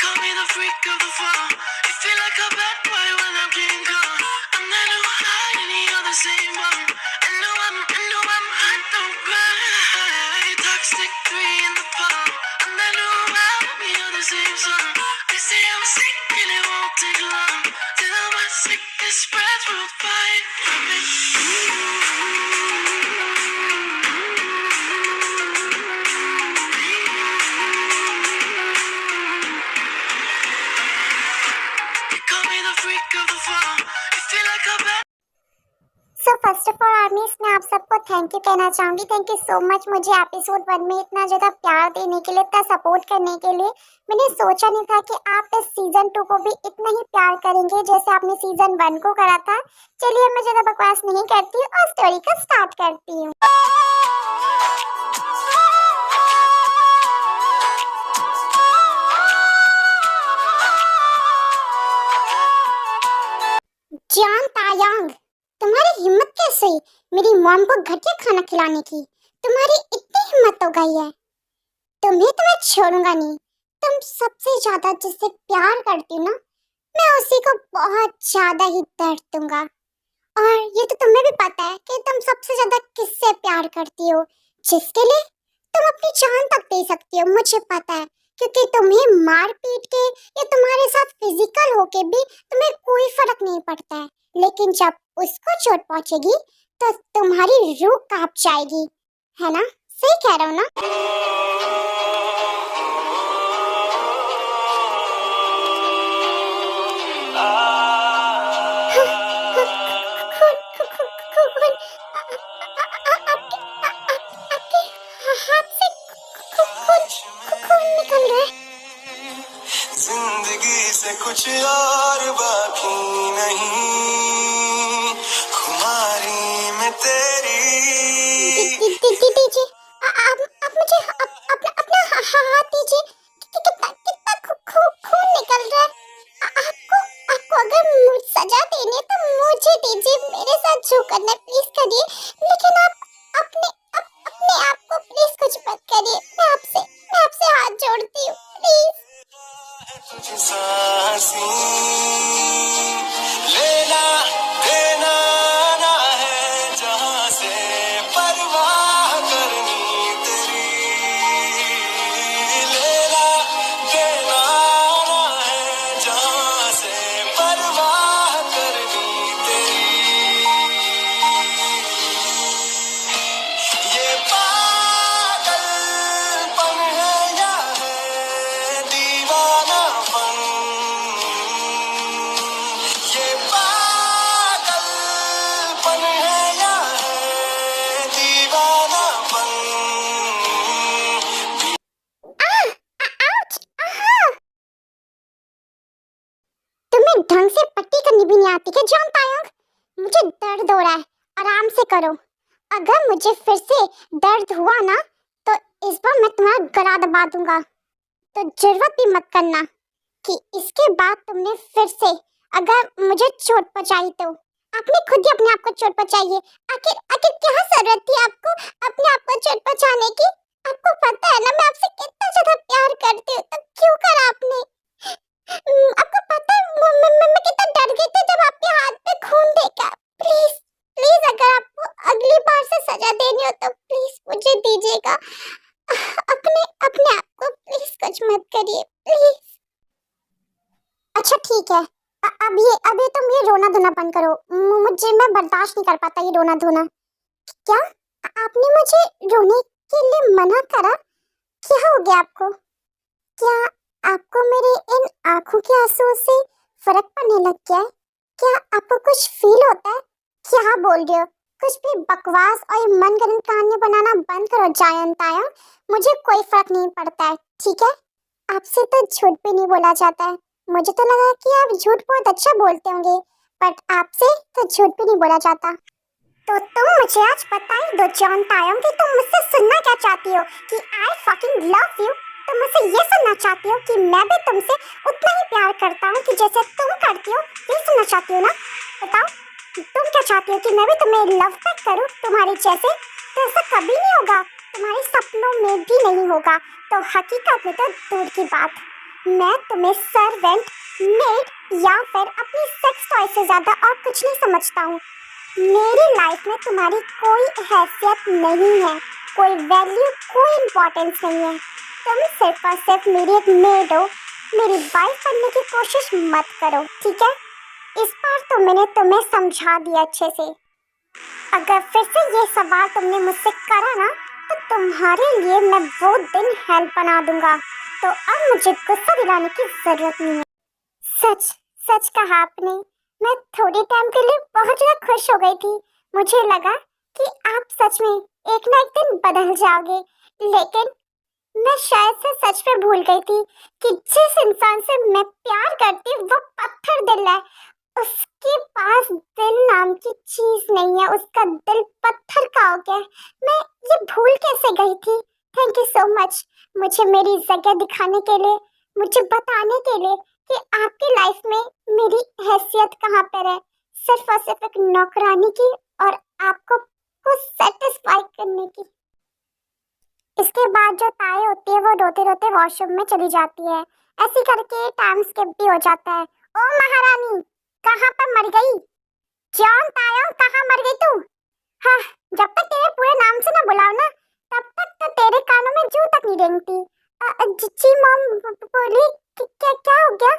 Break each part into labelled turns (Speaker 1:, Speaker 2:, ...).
Speaker 1: call me the freak of the fall. You feel like a bad boy when I'm King Kong. I'm not no high, and you're the same one. I know I'm hot, don't cry. Toxic 3 in the fall. I'm not no high, you're the same song. They say I'm sick and it won't take long till my sickness spreads worldwide. Call me the freak of the fall. You feel like a bad.
Speaker 2: So first of all आर्मीज, मैं आप सबको thank you कहना चाहूंगी। Thank you so much मुझे episode 1 में इतना ज़्यादा प्यार देने के लिए, इतना सपोर्ट करने के लिए। मैंने सोचा नहीं था कि आप इस सीजन 2 को भी इतना ही प्यार करेंगे जैसे आपने सीजन 1 को करा था। चलिए मैं ज़्यादा बकवास नहीं करती और स्टोरी का स्टार्ट करती हूँ। जॉन तायंग, तुम्हारी हिम्मत कैसे हुई मेरी मॉम को घटिया खाना खिलाने की? तुम्हारी इतनी हिम्मत हो गई है? तुम्हें छोड़ूंगा नहीं। तुम सबसे ज्यादा जिससे प्यार करती हो ना, मैं उसी को बहुत ज्यादा ही दर्द दूंगा। और ये तो तुम्हें भी पता है कि तुम सबसे ज्यादा किससे प्यार करती हो, जिसके लिए तुम अपनी जान तक दे सकती हो। मुझे पता है, क्योंकि तुम्हें मार पीट के या तुम्हारे साथ फिजिकल होके भी तुम्हें कोई फर्क नहीं पड़ता है, लेकिन जब उसको चोट पहुंचेगी तो तुम्हारी रूह कांप जाएगी, है ना? सही कह रहा हूँ ना?
Speaker 1: जिंदगी से कुछ और बाकी नहीं, खुमारी में तेरी।
Speaker 2: दीजिए, आप मुझे अपना हाथ दीजिए। कितना खून निकल रहा है। आपको अगर सजा देनी है तो मुझे दीजिए, मेरे साथ जो करना है प्लीज करिए, लेकिन आप अपने आप को प्लीज कुछ मत करिए। मैं आपसे हाथ जोड़ती हूँ, प्लीज।
Speaker 1: तुझे सांसी लेना देना ना है जहाँ से परवाह करनी तेरी। लेना देना ना है जहाँ से परवाह करनी तेरी। ये पागलपन है या है दीवानापन? ये पागलपन है या है दीवानापन?
Speaker 2: तुम्हें ढंग से पट्टी करनी भी नहीं आती क्या जॉन तायंग? मुझे दर्द हो रहा है, आराम से करो। अगर मुझे फिर से दर्द हुआ ना तो इस बार मैं तुम्हारा गला दबा दूंगा। तो जरूरत भी मत करना कि इसके बाद तुमने फिर से अगर मुझे चोट पहुंचाई तो। आपने खुद ही अपने आप को चोट पहुंचाई है। आखिर क्या जरूरत थी आपको अपने आप को चोट पहुंचाने की? आपको पता है ना मैं आपसे कितना ज्यादा प्यार करती हूँ, तो क्यों करा आपने? आपको पता है मैं कितना डर गई थी जब आपके हाथ पे खून देखा। प्लीज प्लीज, अगर आपको अगली बार से सजा देनी हो तो प्लीज मुझे दीजिएगा। अपने आप को प्लीज कुछ मत करिए, प्लीज। अच्छा ठीक है, अभी तुम ये रोना धोना बंद करो। मैं बर्दाश्त नहीं कर पाता ये रोना धोना। क्या आपने मुझे रोने के लिए मना करा? क्या हो गया आपको? क्या आपको मेरे इन आंखों के आंसुओं से फर्क पड़ने लग गया है? क्या आपको कुछ फील होता है? क्या बोल रहे हो? कुछ भी बकवास और मनगढ़ंत कहानियां बनाना बंद करो जायन ताया। मुझे कोई फर्क नहीं पड़ता है, ठीक है? आपसे तो झूठ भी नहीं बोला जाता है। मुझे तो लगा कि आप झूठ बहुत अच्छा बोलते होंगे, बट आपसे तो झूठ भी नहीं बोला जाता। तो तुम मुझे आज बता ही दो जॉन तायंग कि तुम मुझसे सुनना क्या चाहती हो? कि आई फकिंग लव यू? तुम मुझसे ये सुनना चाहती हो कि मैं भी तुमसे उतना ही प्यार करता हूँ कि जैसे तुम करती हो? ये सुनना चाहती हो ना? बताओ, तुम क्या चाहती हो कि मैं भी तुम्हें लव बैक करूँ तुम्हारे जैसे? तो ऐसा कभी नहीं होगा, तुम्हारे सपनों में भी नहीं होगा, तो हकीकत में तो दूर की बात। मैं तुम्हें सर्वेंट, मेड या फिर अपनी सेक्स टॉय से ज्यादा और कुछ नहीं समझता हूँ। मेरी लाइफ में तुम्हारी कोई हैसियत नहीं है, कोई वैल्यू, कोई इम्पोर्टेंस नहीं है। तुम सिर्फ और सिर्फ मेरी एक मेड हो। मेरी वाइफ बनने की कोशिश मत करो, ठीक है? इस बार तो मैंने तुम्हें समझा दिया अच्छे से। अगर फिर से ये सवाल तुमने मुझसे करा ना, तो तुम्हारे लिए मैं वो दिन हेल बना दूंगा। तो अब मुझे गुस्सा दिलाने की जरूरत नहीं है। सच सच कहा आपने। मैं थोड़े टाइम के लिए बहुत ज्यादा खुश हो गई थी। मुझे लगा कि आप सच में एक ना एक दिन बदल जाओगे, लेकिन मैं शायद से सच में भूल गई थी कि जिस इंसान से मैं प्यार करती वो पत्थर दिल है। उसके पास दिल नाम की चीज नहीं है, उसका दिल पत्थर का हो गया। मैं ये भूल कैसे गई थी? थैंक यू सो मच मुझे मेरी जगह दिखाने के लिए, मुझे बताने के लिए कि आपकी लाइफ में मेरी हैसियत कहाँ पर है। सिर्फ और सिर्फ एक नौकरानी की और आपको को सेटिस्फाई करने की। इसके बाद जो ताई होती है वो रोते रोते वॉशरूम में चली जाती है। ऐसे करके टाइम स्किप भी हो जाता है। ओ महारानी, कहाँ पर मर गई? जॉन ताया, कहाँ मर गई तू? हाँ, जब तक तेरे पूरे नाम से ना बुलाओ ना, तब तक तो तेरे कानों में जू तक नहीं रेंगती। जी मॉम बोली क्या क्या हो गया?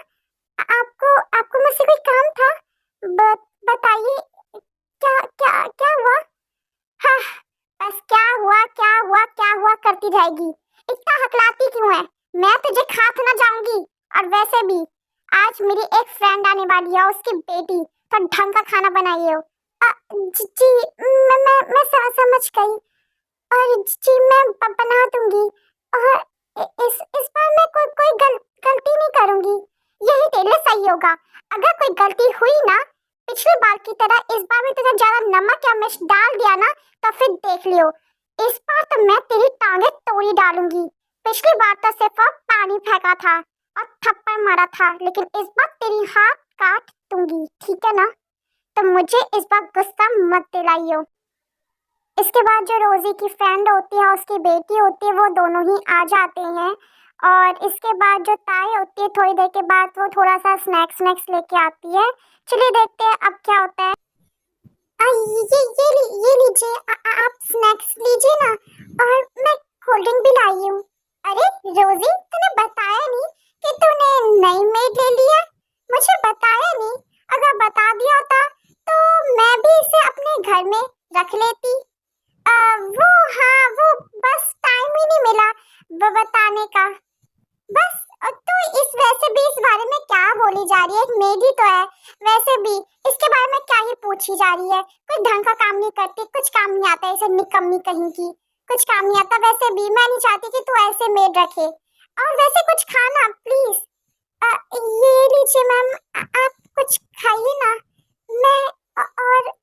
Speaker 2: आपको आपको मुझसे कोई काम था? बताइए क्या क्या क्या हुआ? हाँ, बस क्या हुआ करती रहेगी। इतना हकलाती क्यों है? मैं तुझे खा तो ना जाऊंगी। और वैसे भी आज मेरी एक फ्रेंड आने वाली है, उसकी बेटी, तो ढंग का खाना बनाइए हो। जी मैं समझ गई। और जी मैं बना दूंगी। और इस बार मैं कोई गलती नहीं करूंगी। यही तेरे लिए सही होगा। अगर कोई गलती हुई ना पिछली बार की तरह, इस बार में तुझे ज्यादा नमक या मिर्च डाल दिया ना, तो फिर देख लियो, इस बार तो मैं तेरी टांगे तोड़ी डालूंगी। पिछली बार तो सिर्फ पानी फेंका था और थप्पड़ मारा था, लेकिन इस बार तेरी हाथ काट दूंगी, ठीक है ना? तो मुझे इस बार गुस्सा मत दिलाइयो। इसके बाद जो रोजी की फ्रेंड होती है, उसकी बेटी होती है, वो दोनों ही आ जाते हैं। और इसके बाद जो ताई होती है, थोड़ी देर के बाद वो थोड़ा सा स्नैक्स लेके आती है। चलिए देखते हैं अब क्या होता है। ये लीजिए, आप स्नैक्स लीजिए ना, और मैं कोल्ड ड्रिंक भी लाई हूँ। अरे रोजी, तूने बताया नहीं कि तूने नई मेड ले लिया? मुझे बताया नहीं। अगर बता दिया होता तो मैं भी इसे अपने घर में रख लेती। वो बस टाइम ही नहीं मिला बताने का। बस तू वैसे भी इस बारे में क्या बोली जा रही है? एक मेड ही तो है। वैसे भी इसके बारे में क्या ही पूछी जा रही है? कोई ढंग का काम नहीं करती, कुछ काम नहीं आता, ऐसे निकम्मी कहीं की, कुछ काम नहीं आता। वैसे भी मैं नहीं चाहती कि तू ऐसे मेड रखे। और वैसे कुछ खाना प्लीज। ये लीजिए मैम, आप कुछ खाइए ना। मैं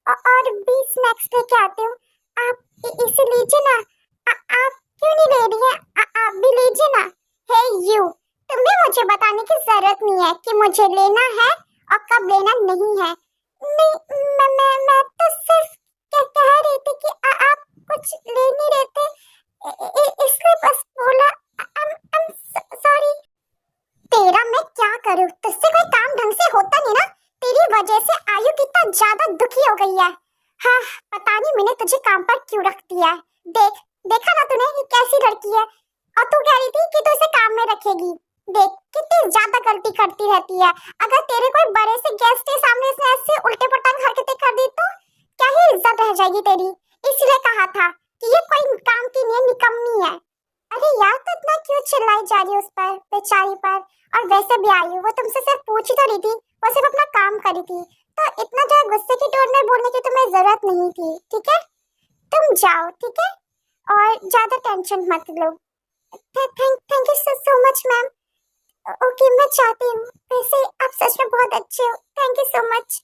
Speaker 2: और भी स्नैक्स लेके आती हूँ। आप इसे लीजिए ना। आप क्यों नहीं ले रही हैं? आप भी लीजिए ना। हे यू, तुम्हें मुझे बताने की जरूरत नहीं है कि मुझे लेना है और कब लेना नहीं है। नहीं, मैं तो सिर्फ कह रही थी कि आप कुछ ले नहीं रहे थे, इसलिए बस बोला। सॉरी। तेरा मैं क्या करूं? तुझसे कोई काम ढंग से होता नहीं ना। तेरी वजह से आयु कितना ज्यादा दुखी हो गई है। हाँ, पता नहीं मैंने तुझे काम पर क्यों रख दिया है। देखा ना तूने कि कैसी लड़की है। और तू कह रही थी कि तू इसे काम में रखेगी। देख कितनी ज्यादा गलती करती रहती है। अगर तेरे कोई बड़े से गेस्ट के सामने इसने ऐसे उल्टे पटांग हरकतें कर दी तो क्या ही इज्जत रह जाएगी तेरी। इसलिए कहा था कि ये कोई काम की नहीं, निकम्मी है। अरे यार, तो इतना क्यों चिल्लाई जा रही है उस पर, बेचारी पर? और वैसे भी आयु, वो तुमसे सिर्फ पूछ ही तो रही थी, वो सिर्फ अपना काम करी थी। तो इतना जो गुस्से की टोन में बोलने की तुम्हें जरूरत नहीं थी, ठीक है? तुम जाओ, ठीक है? और ज्यादा टेंशन मत लो। Thank you so much ma'am. Okay, मैं चाहती हूँ। वैसे आप सच में बहुत अच्छे हो। Thank you so much.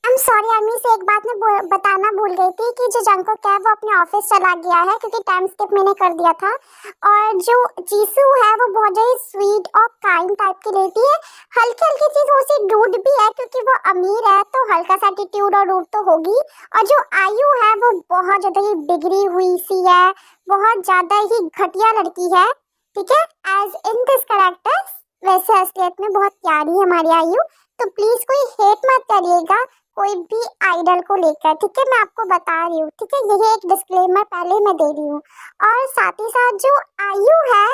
Speaker 2: I am sorry अम्मी, से एक बात मैं बताना भूल गई थी कि जो जंगकोक है वो अपने ऑफिस चला गया है, क्योंकि टाइम स्किप मैंने कर दिया था। और जो जीसू है वो बहुत ही स्वीट और काइंड टाइप की रहती है। हल्की हल्की चीज वो सी रूड भी है, क्योंकि वो अमीर है तो हल्का सा एटीट्यूड और रूड तो होगी। और जो आयु है वो बहुत ज्यादा ही बिगड़ी हुई सी है, बहुत ज्यादा ही घटिया लड़की है, ठीक है? एज इन दिस कैरेक्टर वैसे असलियत में बहुत प्यारी है हमारी आयु, तो प्लीज कोई हेट मत करिएगा कोई भी आइडल को लेकर, ठीक है? मैं आपको बता रही हूँ, ठीक है? यही एक डिस्क्लेमर पहले मैं दे रही हूँ। और साथ ही साथ जो आयु है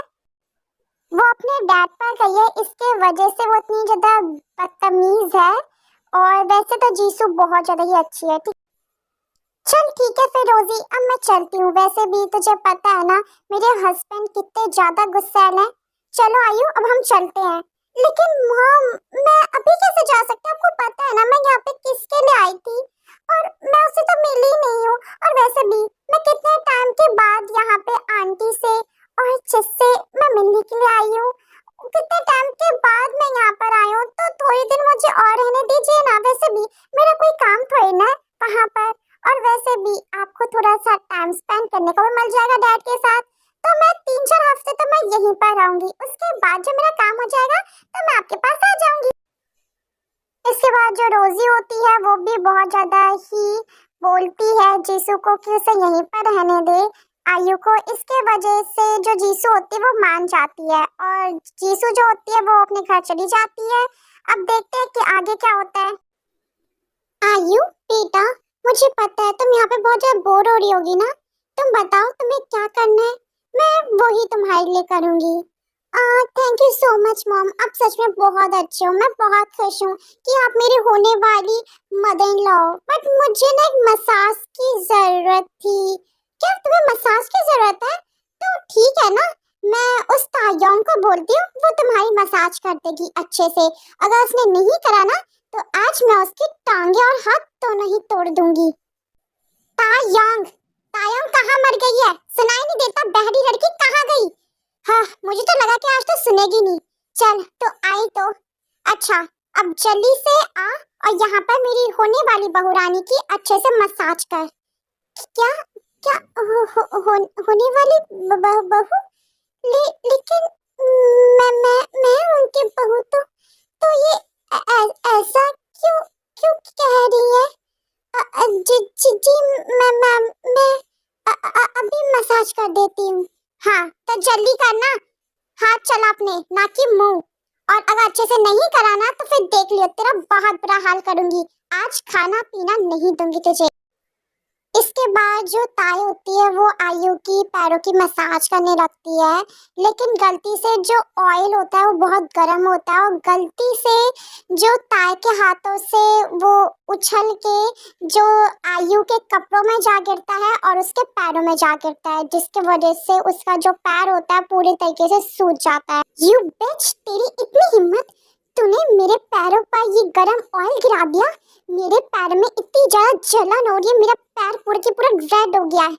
Speaker 2: वो अपने डैड पर गई है, इसके वजह से वो इतनी ज्यादा बदतमीज है। और वैसे तो जीसू बहुत ज्यादा ही अच्छी है, ठीक? चल ठीक है फिर रोजी, अब मैं चलती हूँ। वैसे भी तुझे पता है ना मेरे हस्बैंड कितने ज्यादा गुस्सैल हैं। चलो आयु, अब हम चलते हैं। लेकिन मॉम, मैं अभी कैसे जा सकती हूँ? आपको पता है ना मैं यहाँ पे किसके लिए आई थी, और मैं उससे तो मिली नहीं हूँ। और वैसे भी मैं कितने टाइम के बाद यहाँ पे आंटी से और जिससे मैं मिलने के लिए आई हूँ, कितने टाइम के बाद मैं यहाँ पर आई हूँ, तो थोड़ी दिन मुझे और रहने दीजिए ना। वैसे भी मेरा कोई काम थोड़ी ना वहाँ पर, और वैसे भी आपको थोड़ा सा टाइम स्पेंड करने को भी मिल जाएगा डैड के साथ। तो मैं 3-4 हफ्ते तो मैं यहीं पर रहूंगी, उसके बाद जब मेरा काम हो जाएगा तो मैं आपके पास आ जाऊंगी। इसके बाद जो रोजी होती है वो भी बहुत ज्यादा ही बोलती है जीसू को कि उसे यहीं पर रहने दे आयु को। इसके वजह से जो जीसू होती है वो मान जाती है, और जीसू जो होती है वो अपने घर चली जाती है। अब देखते हैं कि आगे क्या होता है। आयु बेटा, मुझे पता है तुम यहाँ पे बहुत ज्यादा बोर हो रही होगी ना, तुम बताओ तुम्हें क्या करना है, मैं वही तुम्हारे लिए करूंगी। Thank you so much mom, आप सच में बहुत अच्छे हो। मैं बहुत खुश हूँ कि आप मेरी होने वाली मदर इन लॉ हो। बट मुझे ना एक मसाज की जरूरत थी। क्या तुम्हें मसाज की जरूरत है? तो ठीक है ना, मैं उस तायोंग को बोलती हूँ, वो तुम्हारी मसाज कर देगी अच्छे से। अगर उसने नहीं करा ना तो आज मैं उसकी टांगे और हाथ दोनों ही तोड़ दूंगी। तायोंग, तायोंग कहाँ मर गई है? सुनाई नहीं देता, बहरी लड़की कहाँ गई? हाँ, मुझे तो लगा कि आज तो सुनेगी नहीं। चल तो आई तो अच्छा, अब जल्दी से आ और यहाँ पर मेरी होने वाली बहू रानी की अच्छे से मसाज कर। क्या क्या होने वाली बहू? लेकिन मैं उनकी बहू, तो ये ऐसा क्यों क्यों कह रही है? जी मैं अभी मसाज कर देती हूँ। हाँ तो जल्दी करना, हाथ चला अपने, ना कि मुंह। और अगर अच्छे से नहीं कराना तो फिर देख लियो, तेरा बहुत बुरा हाल करूंगी। आज खाना पीना नहीं दूंगी तुझे। इसके बाद जो ताई होती है वो आयु की पैरों की मसाज करने लगती है, लेकिन गलती से जो ऑयल होता है वो बहुत गर्म होता है, और गलती से जो ताई के हाथों से वो उछल के जो आयु के कपड़ों में जा गिरता है और उसके पैरों में जा गिरता है, जिसके वजह से उसका जो पैर होता है पूरी तरीके से सूज जाता है। यू बिच, तेरी इतनी हिम्मत, तूने मेरे पैरों पर ये गरम ऑयल गिरा दिया। मेरे पैर में इतनी ज्यादा जलन हो रही है, मेरा पैर पूरा की पूरा रेड हो गया है।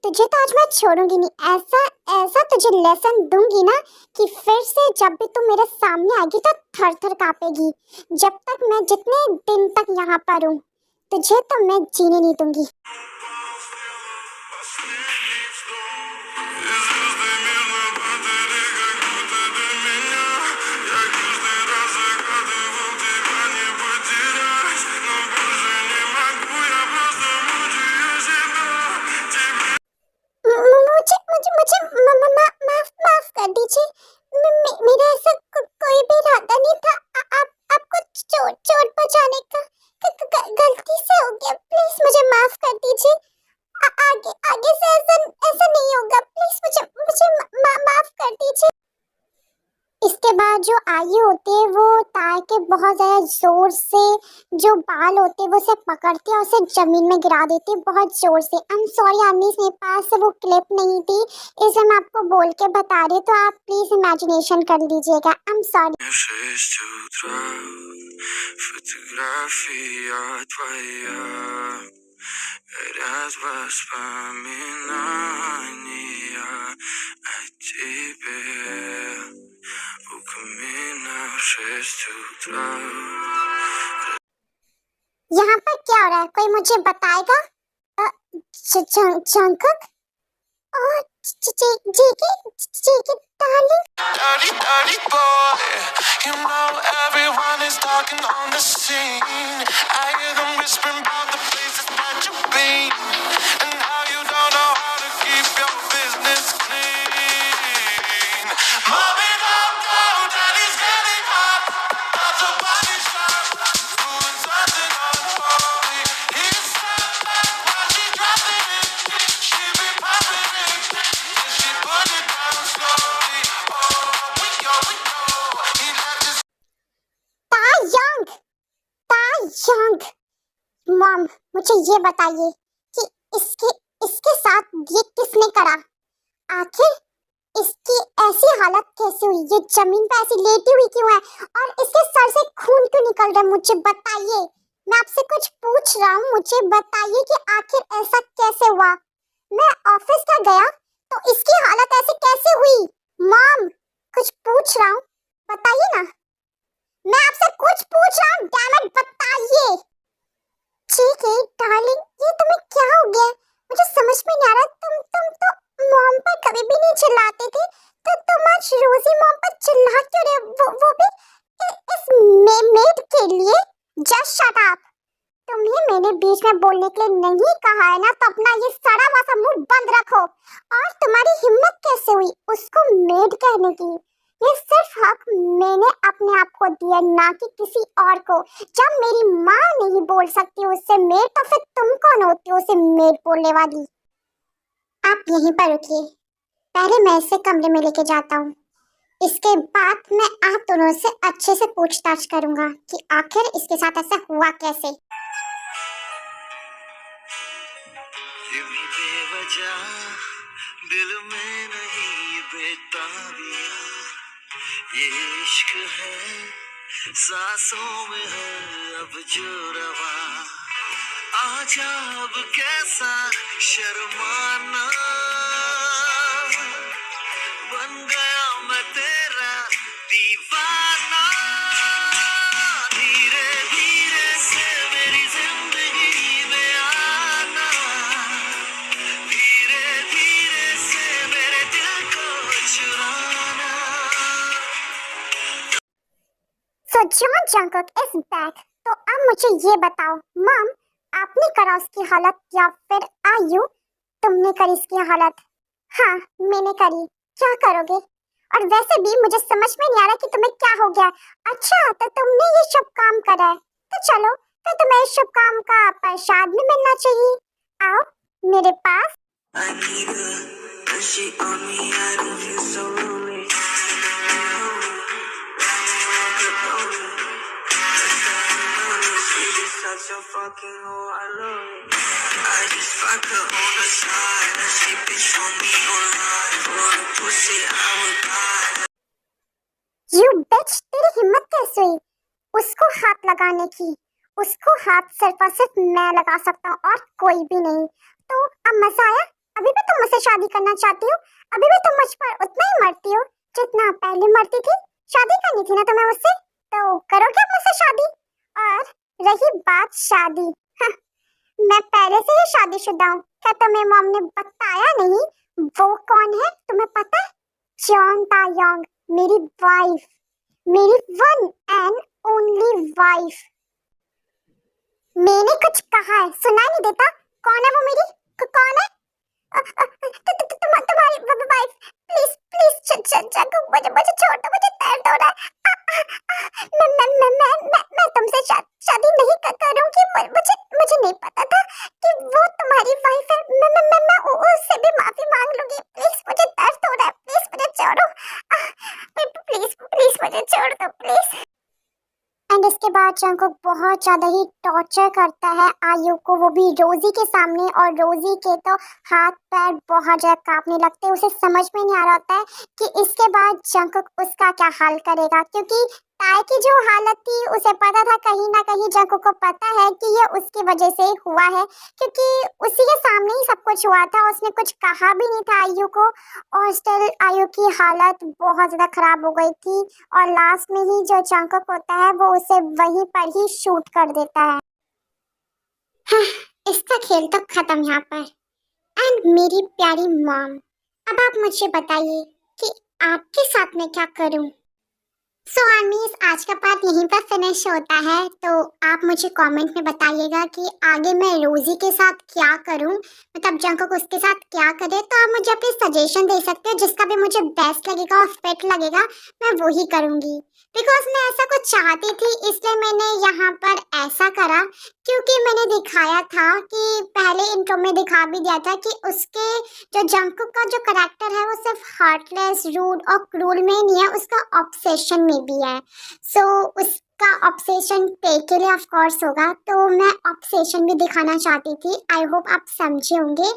Speaker 2: तुझे तो आज मैं छोड़ूंगी नहीं, ऐसा ऐसा तुझे लेसन दूंगी ना कि फिर से जब भी तू मेरे सामने आएगी तो थर थर कांपेगी। जब तक मैं जितने दिन तक यहाँ पर हूँ तुझे तो मैं जीने नहीं दूंगी। माफ कर दीजिए, मेरा ऐसा कोई भी इरादा नहीं था। आपको चोट पहुंचाने का गलती से हो गया, प्लीज मुझे माफ कर दीजिए। आगे से ऐसा नहीं होगा, प्लीज मुझे माफ कर दीजिए। इसके बाद जो आयु होती है वो तार के बहुत ज्यादा जोर से जो बाल होते हैं वो उसे पकड़ती है और उसे जमीन में गिरा देती है बहुत जोर से। आई एम सॉरी आर्मी, मेरे पास से वो क्लिप नहीं थी इसलिए मैं आपको बोल के बता रही हूँ, तो आप प्लीज इमेजिनेशन कर लीजिएगा। I am sorry. यहाँ पर क्या हो रहा है, कोई मुझे बताएगा? जंकक और जेकी darling.
Speaker 1: Dirty, dirty boy. You know everyone is talking on the scene. I hear them whispering about the places that you've been, and how you don't know how to keep your business clean. Mommy, don't go, daddy's getting
Speaker 2: mom, मुझे ये बताइए कि इसके इसके साथ ये किसने करा? आखिर इसकी ऐसी हालत कैसे हुई? ये जमीन पे ऐसी लेटी हुई क्यों है? और इसके सर से खून क्यों निकल रहा है? मुझे बताइए। मैं आपसे कुछ पूछ रहा हूँ, मुझे बताइए कि आखिर ऐसा कैसे हुआ? मैं ऑफिस का गया तो इसकी हालत ऐसे कैसे हुई? मॉम, कुछ पूछ रहा हूँ, बताइए ना। मैं आपसे कुछ पूछ रहा हूँ, डैम इट, बताइए। ठीक है डार्लिंग, ये तुम्हें क्या हो गया? मुझे समझ में नहीं आ रहा। तुम तो मॉम पर कभी भी नहीं चिल्लाते थे, तो तुम आज रोजी मॉम पर चिल्ला क्यों रहे हो? वो भी इस मेड के लिए? Just shut up. तुम्हें मैंने बीच में बोलने के लिए नहीं कहा है ना, तो अपना ये सड़ा हुआ सा मुंह बंद रखो। और तुम्हारी हिम्मत कैसे हुई उसको मेड कहने की? ये सिर्फ हक मैंने अपने आप को दिया, ना कि किसी और को। जब मेरी माँ नहीं बोल सकती उससे मेड, तो फिर तुम कौन होती हो उसे मेड बोलने वाली? आप यहीं पर रुकिए, पहले मैं इसे कमरे में लेके जाता हूँ। इसके बाद मैं आप दोनों से अच्छे से पूछताछ करूंगा कि आखिर इसके साथ ऐसा हुआ कैसे।
Speaker 1: यूं ही बेवजह दिल में नहीं बेताबिया, ये इश्क है सांसों में है अब जो रवा। आजा अब कैसा शर्माना, बन गया मैं तेरा दीवाना। धीरे धीरे से मेरी जिंदगी में आना, धीरे धीरे से मेरे दिल को चुराना।
Speaker 2: So John Jungkook is back। तो अब मुझे ये बताओ मॉम, आपने करा उसकी हालत या फिर आयु तुमने करी इसकी हालत? हाँ, मैंने करी। क्या करोगे? और वैसे भी मुझे समझ में नहीं आ रहा कि तुम्हें क्या हो गया। अच्छा, तो तुमने ये शुभ काम करा है, तो चलो फिर तुम्हें इस शुभ काम का प्रसाद भी मिलना चाहिए। आओ मेरे पास।
Speaker 1: I need her, when she on me, I don't feel so lonely. She is such a fucking hoe, I love it. I just fuck her on the side, and she bitch on me online. For the pussy, I would die.
Speaker 2: You bitch, तेरी हिम्मत कैसे हुई उसको हाथ लगाने की? उसको हाथ सिर्फ और सिर्फ मैं लगा सकता हूँ और कोई भी नहीं। तो अब मजा आया? अभी भी तुम मुझसे शादी करना चाहती हो? अभी भी तुम मुझ पर उतना ही मरती हो जितना पहले मरती थी? शादी करनी थी ना तुम्हें मुझसे, तो करोगे अब मुझसे शादी? और रही बात शादी, हाँ, मैं पहले से ही शादीशुदा हूँ। क्या तुम्हें मॉम ने बताया नहीं वो कौन है? तुम्हें पता है? जॉन तायोंग, मेरी वाइफ, मेरी वन एंड ओनली वाइफ। मैंने कुछ कहा है, सुनाई नहीं देता? कौन है वो मेरी? कौन है? तुम्हारी वाइफ। प्लीज प्लीज मुझे छोड़ दो, मुझे दर्द हो रहा है। मैं तुमसे शादी नहीं करूंगी। मुझे नहीं पता था कि वो तुम्हारी वाइफ है। मैं उससे भी माफी मांग लूंगी। प्लीज, मुझे दर्द हो रहा है, प्लीज मुझे छोड़ो। प्लीज प्लीज मुझे छोड़ दो प्लीज। एंड इसके बाद जंगकुक बहुत ज्यादा ही टॉर्चर करता है आयु को, वो भी रोजी के सामने। और रोजी के तो हाथ पैर बहुत ज्यादा कांपने लगते हैं। उसे समझ में नहीं आ रहा होता है कि इसके बाद जंगकुक उसका क्या हाल करेगा, क्योंकि ताई की जो हालत थी उसे पता था, कहीं ना कहीं जंगकुक को पता है कि ये उसकी वजह से हुआ है, क्योंकि उसी के सामने ही सब कुछ हुआ था। उसने कुछ कहा भी नहीं था आयु को, और स्टिल आयु की हालत बहुत ज्यादा खराब हो गई थी। और लास्ट में ही जो जंगकुक होता है वो उसे वहीं पर ही शूट कर देता है। हाँ, इसका खेल तो खत्म यहाँ पर। एंड मेरी प्यारी मॉम, अब आप मुझे बताइए कि आपके साथ में क्या करूं? सो आर्मीज, आज का पार्ट यहीं पर फिनिश होता है। तो आप मुझे कमेंट में बताइएगा कि आगे मैं रोजी के साथ क्या करूं, मतलब जंगकुक उसके साथ क्या करे। तो आप मुझे अपनी सजेशन दे सकते हो, जिसका भी मुझे बेस्ट लगेगा और फिट लगेगा मैं वो ही करूंगी। बिकॉज मैं ऐसा कुछ चाहती थी, इसलिए मैंने यहाँ पर ऐसा करा, क्योंकि मैंने दिखाया था कि पहले इंट्रो में दिखा भी दिया था कि उसके जो जंगकुक का जो करैक्टर है वो सिर्फ हार्टलेस, रूड और क्रूल में नहीं है, उसका ऑब्सेशन में भी है। सो उसका ऑब्सेशन पे के लिए ऑफ कोर्स होगा, तो मैं ऑब्सेशन भी दिखाना चाहती थी। आई होप आप समझे होंगे।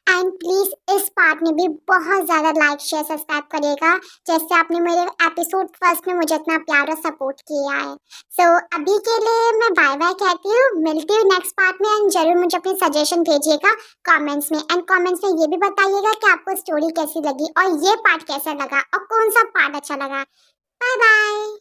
Speaker 2: एंड प्लीज इस पार्ट में भी बहुत ज्यादा लाइक शेयर सब्सक्राइब करिएगा, जैसे आपने मेरे एपिसोड फर्स्ट में मुझे इतना प्यार और सपोर्ट किया है। सो अभी के लिए मैं बाय बाय कहती हूँ, मिलती हूँ नेक्स्ट पार्ट में। एंड जरूर मुझे अपनी सजेशन भेजिएगा कमेंट्स में। एंड कमेंट्स में ये भी बताइएगा कि आपको स्टोरी कैसी लगी और ये पार्ट कैसा लगा और कौन सा पार्ट अच्छा लगा। Bye bye.